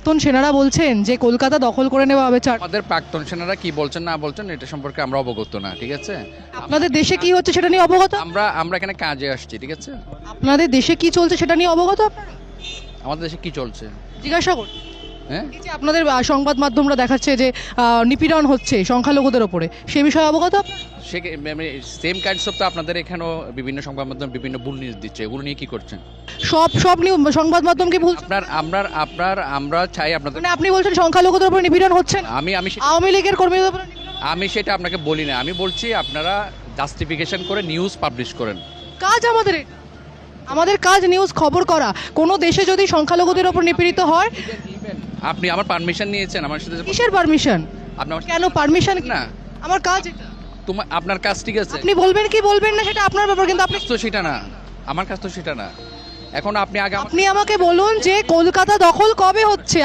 প্রাক্তন সেনারা বলছেন যে কলকাতা দখল করে নেওয়া হবে চার। আমাদের প্রাক্তন সেনারা কি বলছেন না বলছেন এটা সম্পর্কে আমরা অবগত না, ঠিক আছে? আপনাদের দেশে কি হচ্ছে সেটা নিয়ে অবগত? আমরা এখানে কাজে আসছি, ঠিক আছে? আপনাদের দেশে কি চলছে সেটা নিয়ে অবগত আপনারা? আমাদের দেশে কি চলছে? জিজ্ঞাসা করুন। হ্যাঁ, এই যে আপনাদের সংবাদ মাধ্যমরা দেখাচ্ছে যে নিপীড়ন হচ্ছে সংখ্যালঘুদের ওপরে, সে বিষয়ে অবগত আপনারা? সে সেম কাইন্ডস অফ তো আপনাদের এখানেও বিভিন্ন সংবাদ মাধ্যম বিভিন্ন ভুল নিউজ দিচ্ছে, এগুলো নিয়ে কি করছেন? সব সংবাদ মাধ্যমকে ভুল। আমরা চাই আপনাদের। মানে আপনি বলছেন সংখ্যালঘুদের উপরে নিপীড়ন হচ্ছে না? আমি আমি সে- আওয়ামী লীগের কর্মীদের উপরে নিপীড়ন হচ্ছে? আমি সেটা আপনাকে বলি না, আমি বলছি আপনারা জাস্টিফিকেশন করে নিউজ পাবলিশ করেন। কাজ আমাদের এটা। আমাদের কাজ নিউজ খবর করা। কোনো দেশে যদি সংখ্যালঘুদের ওপর নিপীড়িত হয়, আপনি আমার পারমিশন নিয়েছেন আমার সাথে? কিসের পারমিশন? আপনি আমার কেন পারমিশন? না, আমার কাজ এটা। আপনার কাজ ঠিক আছে, আপনি বলবেন কি বলবেন না সেটা আপনার ব্যাপার, কিন্তু আপনি তো সেটা না, আমার কাজ তো সেটা না। এখন আপনি আগে আপনি আমাকে বলুন যে কলকাতা দখল কবে হচ্ছে।